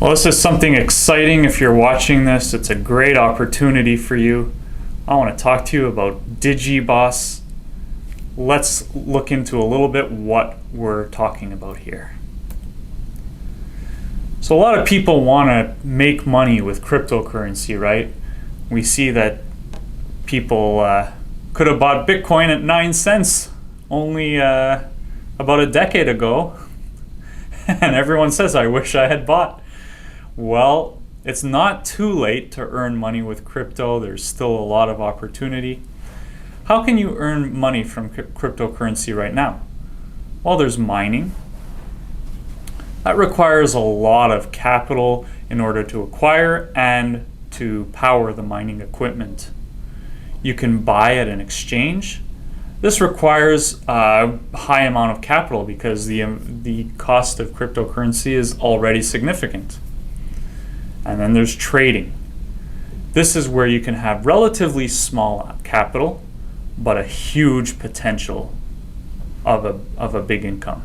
Well, this is something exciting. If you're watching this, it's a great opportunity for you. I want to talk to you about Digibos. Let's look into a little bit what we're talking about here. So a lot of people want to make money with cryptocurrency, right? We see that people could have bought Bitcoin at 9 cents only about a decade ago. And everyone says, I wish I had bought. Well, it's not too late to earn money with crypto. There's still a lot of opportunity. How can you earn money from cryptocurrency right now? Well, there's mining. That requires a lot of capital in order to acquire and to power the mining equipment. You can buy at an exchange. This requires a high amount of capital because the cost of cryptocurrency is already significant. And then there's trading. This is where you can have relatively small capital, but a huge potential of a big income.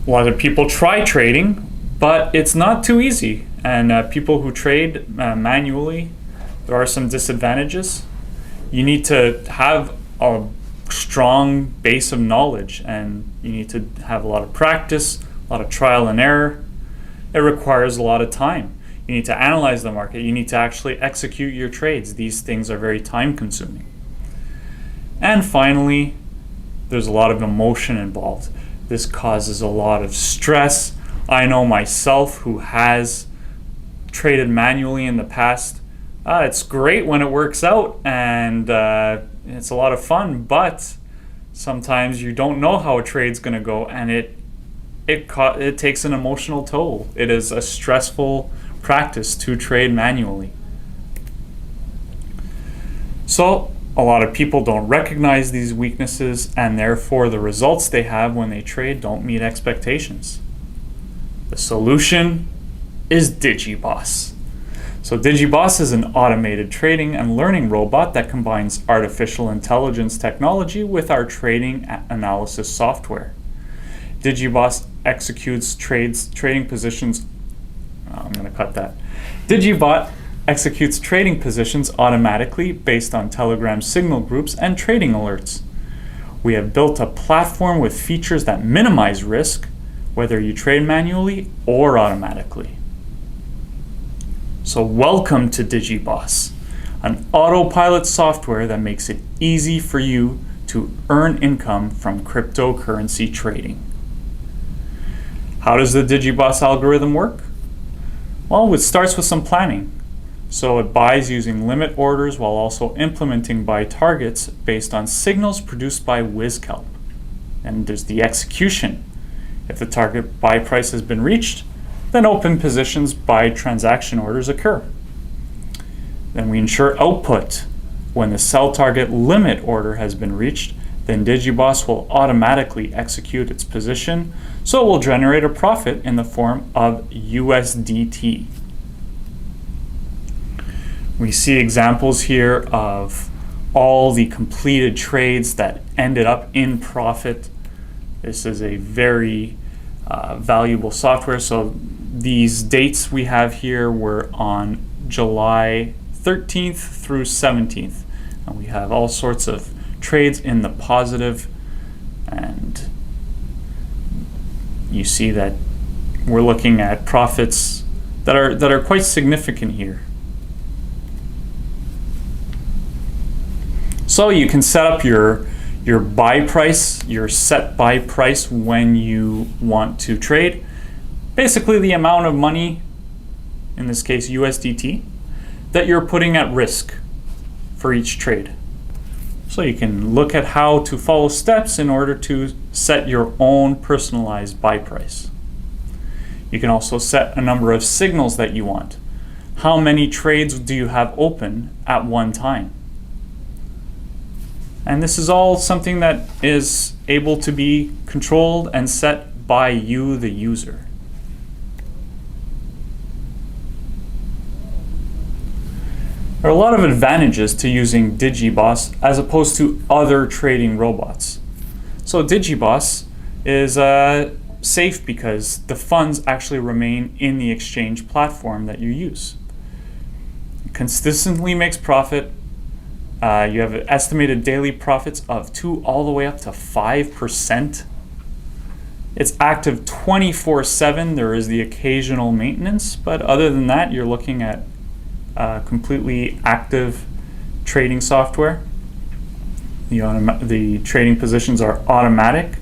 A lot of people try trading, but it's not too easy. And people who trade manually, there are some disadvantages. You need to have a strong base of knowledge, and you need to have a lot of practice, a lot of trial and error. It requires a lot of time. You need to analyze the market. You need to actually execute your trades. These things are very time consuming. And finally, there's a lot of emotion involved. This causes a lot of stress. I know myself who has traded manually in the past. It's great when it works out and it's a lot of fun, but sometimes you don't know how a trade's going to go, and it takes an emotional toll. It is a stressful practice to trade manually. So a lot of people don't recognize these weaknesses, and therefore the results they have when they trade don't meet expectations. The solution is Digibos. So Digibos is an automated trading and learning robot that combines artificial intelligence technology with our trading analysis software. Digibos executes trading positions. I'm going to cut that. Digibot executes trading positions automatically based on Telegram signal groups and trading alerts. We have built a platform with features that minimize risk, whether you trade manually or automatically. So welcome to Digibos, an autopilot software that makes it easy for you to earn income from cryptocurrency trading. How does the Digibos algorithm work? Well, it starts with some planning. So it buys using limit orders while also implementing buy targets based on signals produced by WizKelp. And there's the execution. If the target buy price has been reached, then open positions buy transaction orders occur. Then we ensure output. When the sell target limit order has been reached, then Digibos will automatically execute its position, so it will generate a profit in the form of USDT. We see examples here of all the completed trades that ended up in profit. This is a very valuable software. So these dates we have here were on July 13th through 17th. And we have all sorts of trades in the positive, and you see that we're looking at profits that are quite significant here. So you can set up your buy price, your set buy price when you want to trade. Basically the amount of money, in this case USDT, that you're putting at risk for each trade. So you can look at how to follow steps in order to set your own personalized buy price. You can also set a number of signals that you want. How many trades do you have open at one time? And this is all something that is able to be controlled and set by you, the user. There are a lot of advantages to using Digibos as opposed to other trading robots. So Digibos is safe because the funds actually remain in the exchange platform that you use. It consistently makes profit. You have estimated daily profits of 2 all the way up to 5%. It's active 24/7. There is the occasional maintenance, but other than that, you're looking at completely active trading software. The trading positions are automatic.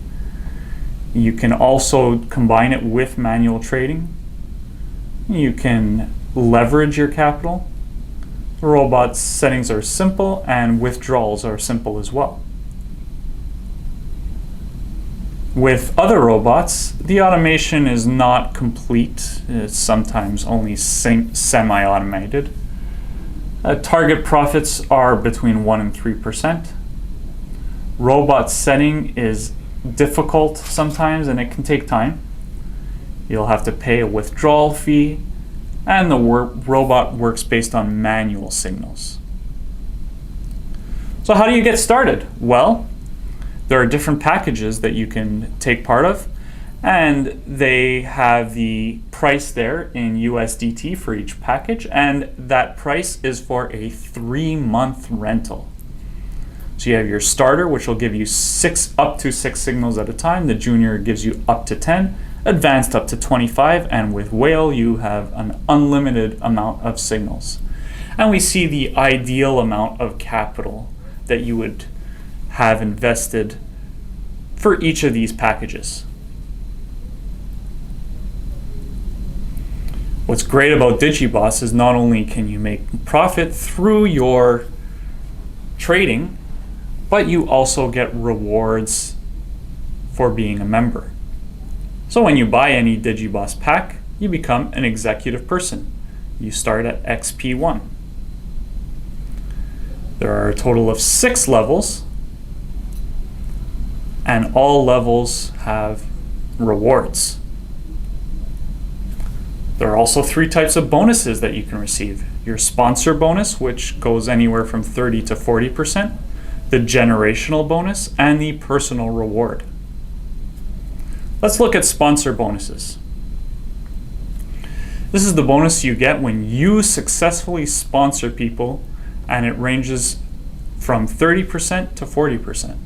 You can also combine it with manual trading. You can leverage your capital. The robot settings are simple and withdrawals are simple as well. With other robots, the automation is not complete. It's sometimes only semi-automated. Target profits are between 1% and 3%. Robot setting is difficult sometimes and it can take time. You'll have to pay a withdrawal fee, and the robot works based on manual signals. So how do you get started? Well, there are different packages that you can take part of, and they have the price there in USDT for each package, and that price is for a 3-month rental. So you have your starter, which will give you up to 6 signals at a time. The junior gives you up to 10, advanced up to 25, and with whale you have an unlimited amount of signals. And we see the ideal amount of capital that you would have invested for each of these packages. What's great about Digibos is not only can you make profit through your trading, but you also get rewards for being a member. So when you buy any Digibos pack, you become an executive person. You start at XP1. There are a total of 6 levels, and all levels have rewards. There are also 3 types of bonuses that you can receive. Your sponsor bonus, which goes anywhere from 30 to 40%, the generational bonus, and the personal reward. Let's look at sponsor bonuses. This is the bonus you get when you successfully sponsor people, and it ranges from 30% to 40%.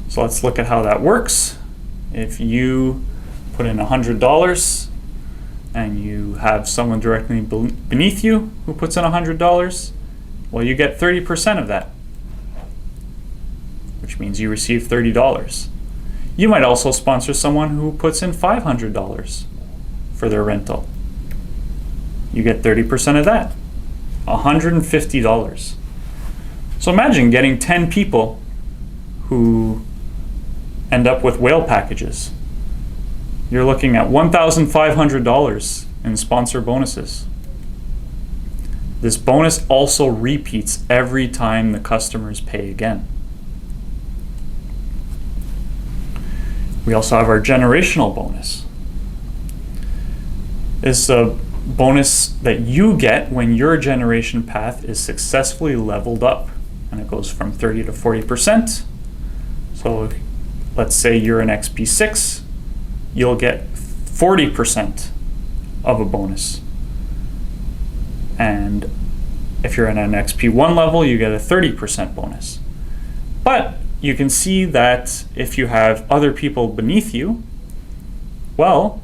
So let's look at how that works. If you put in $100 and you have someone directly beneath you who puts in $100, well, you get 30% of that, which means you receive $30. You might also sponsor someone who puts in $500 for their rental. You get 30% of that, $150. So imagine getting 10 people who end up with whale packages. You're looking at $1,500 in sponsor bonuses. This bonus also repeats every time the customers pay again. We also have our generational bonus. This is a bonus that you get when your generation path is successfully leveled up, and it goes from 30 to 40%. So let's say you're an XP6, you'll get 40% of a bonus. And if you're in an XP1 level, you get a 30% bonus. But you can see that if you have other people beneath you, well,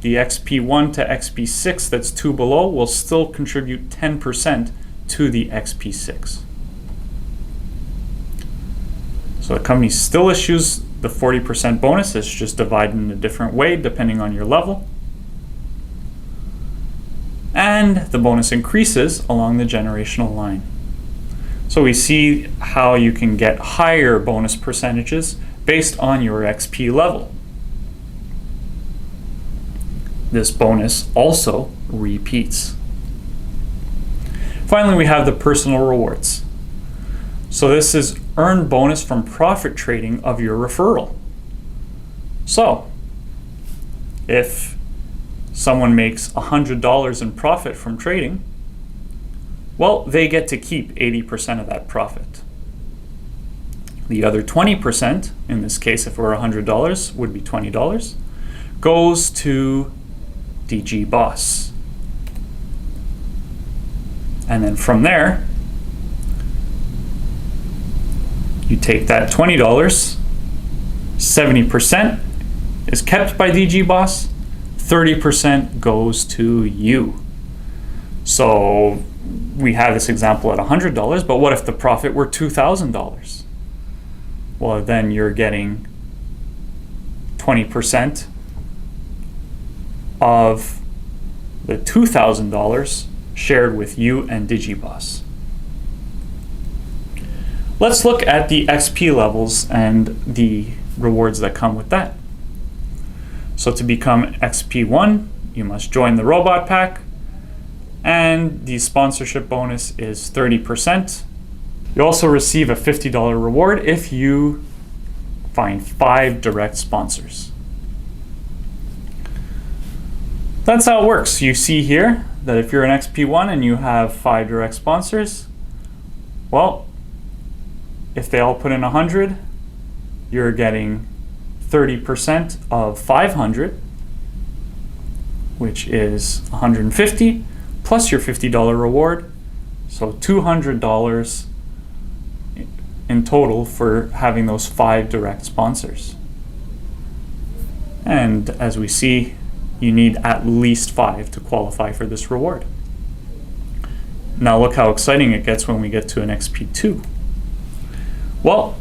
the XP1 to XP6 that's 2 below will still contribute 10% to the XP6. So the company still issues the 40% bonus. It's just divided in a different way depending on your level. And the bonus increases along the generational line. So we see how you can get higher bonus percentages based on your XP level. This bonus also repeats. Finally, we have the personal rewards. So this is earned bonus from profit trading of your referral. So if someone makes $100 in profit from trading, well, they get to keep 80% of that profit. The other 20%, in this case if it were $100, would be $20, goes to Digibos. And then from there, you take that $20, 70% is kept by Digibos, 30% goes to you. So we have this example at $100, but what if the profit were $2,000? Well, then you're getting 20% of the $2,000 shared with you and Digibos. Let's look at the XP levels and the rewards that come with that. So to become XP1, you must join the robot pack, and the sponsorship bonus is 30%. You also receive a $50 reward if you find 5 direct sponsors. That's how it works. You see here that if you're an XP1 and you have 5 direct sponsors, well, if they all put in 100, you're getting 30% of 500, which is 150, plus your $50 reward, so $200 in total for having those 5 direct sponsors. And as we see, you need at least 5 to qualify for this reward. Now look how exciting it gets when we get to an XP2. Well,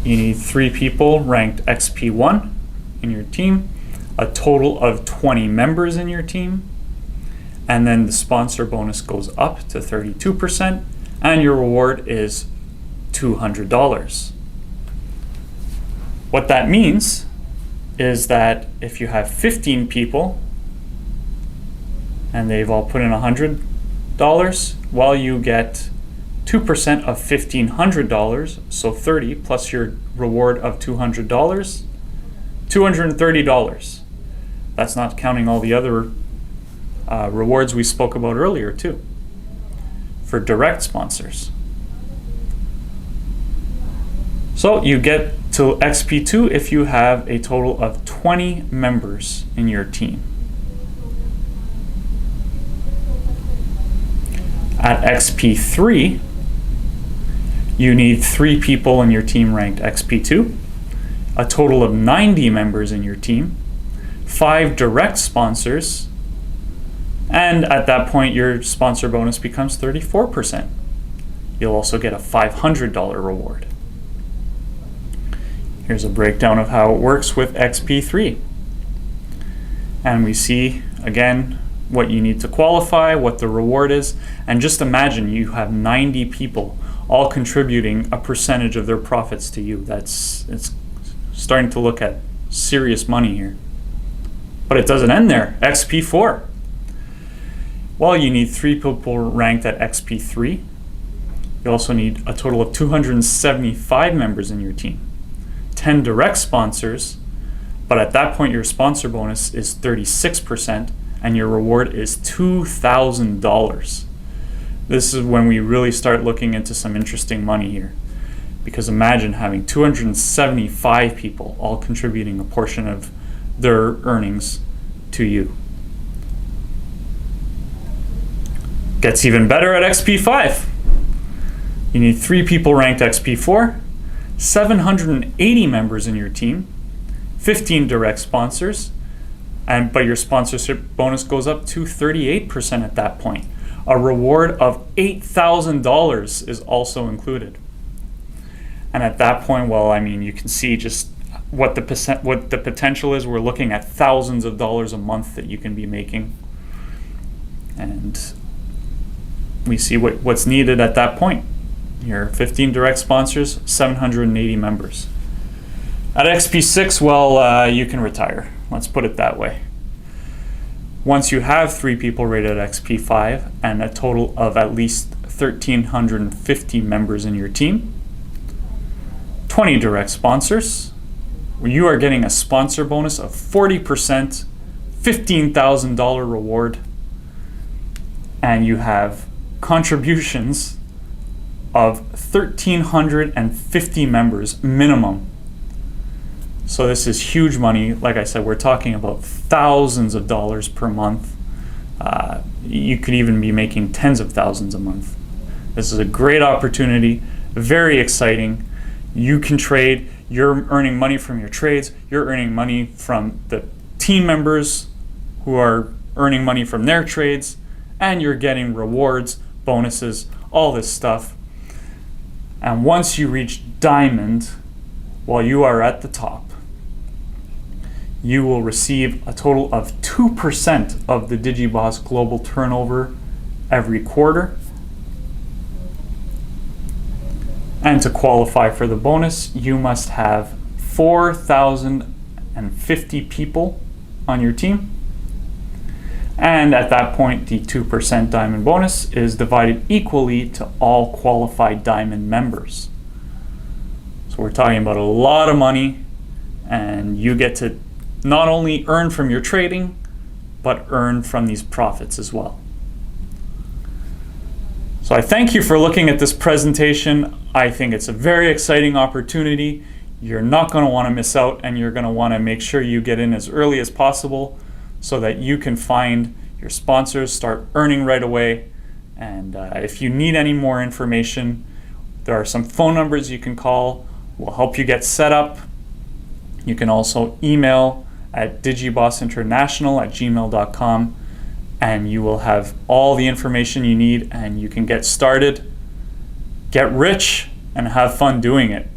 you need 3 people ranked XP1 in your team, a total of 20 members in your team, and then the sponsor bonus goes up to 32%, and your reward is $200. What that means is that if you have 15 people and they've all put in $100, well, you get 2% of $1,500, so 30 plus your reward of $200, $230. That's not counting all the other rewards we spoke about earlier too, for direct sponsors. So you get to XP2 if you have a total of 20 members in your team. At XP3, you need 3 people in your team ranked XP2, a total of 90 members in your team, 5 direct sponsors, and at that point your sponsor bonus becomes 34%. You'll also get a $500 reward. Here's a breakdown of how it works with XP3. And we see, again, what you need to qualify, what the reward is, and just imagine you have 90 people all contributing a percentage of their profits to you. It's starting to look at serious money here. But it doesn't end there. XP4. Well, you need 3 people ranked at XP3. You also need a total of 275 members in your team, 10 direct sponsors, but at that point your sponsor bonus is 36% and your reward is $2,000. This is when we really start looking into some interesting money here, because imagine having 275 people all contributing a portion of their earnings to you. Gets even better at XP5. You need 3 people ranked XP4, 780 members in your team, 15 direct sponsors, but your sponsorship bonus goes up to 38% at that point. A reward of $8,000 is also included. And at that point, well, I mean, you can see just what the potential is. We're looking at thousands of dollars a month that you can be making. And we see what's needed at that point. Your 15 direct sponsors, 780 members. At XP6, well, you can retire. Let's put it that way. Once you have 3 people rated at XP5 and a total of at least 1,350 members in your team, 20 direct sponsors, you are getting a sponsor bonus of 40%, $15,000 reward, and you have contributions of 1,350 members minimum. So this is huge money. Like I said, we're talking about thousands of dollars per month. You could even be making tens of thousands a month. This is a great opportunity, very exciting. You can trade, you're earning money from your trades, you're earning money from the team members who are earning money from their trades, and you're getting rewards, bonuses, all this stuff. And once you reach diamond, while you are at the top, you will receive a total of 2% of the Digibos global turnover every quarter. And to qualify for the bonus, you must have 4,050 people on your team. And at that point, the 2% diamond bonus is divided equally to all qualified diamond members. So we're talking about a lot of money, and you get to not only earn from your trading, but earn from these profits as well. So I thank you for looking at this presentation. I think it's a very exciting opportunity. You're not going to want to miss out, and you're going to want to make sure you get in as early as possible so that you can find your sponsors, start earning right away. And if you need any more information, there are some phone numbers you can call. We'll help you get set up. You can also email at digibosinternational@gmail.com, and you will have all the information you need, and you can get started, get rich, and have fun doing it.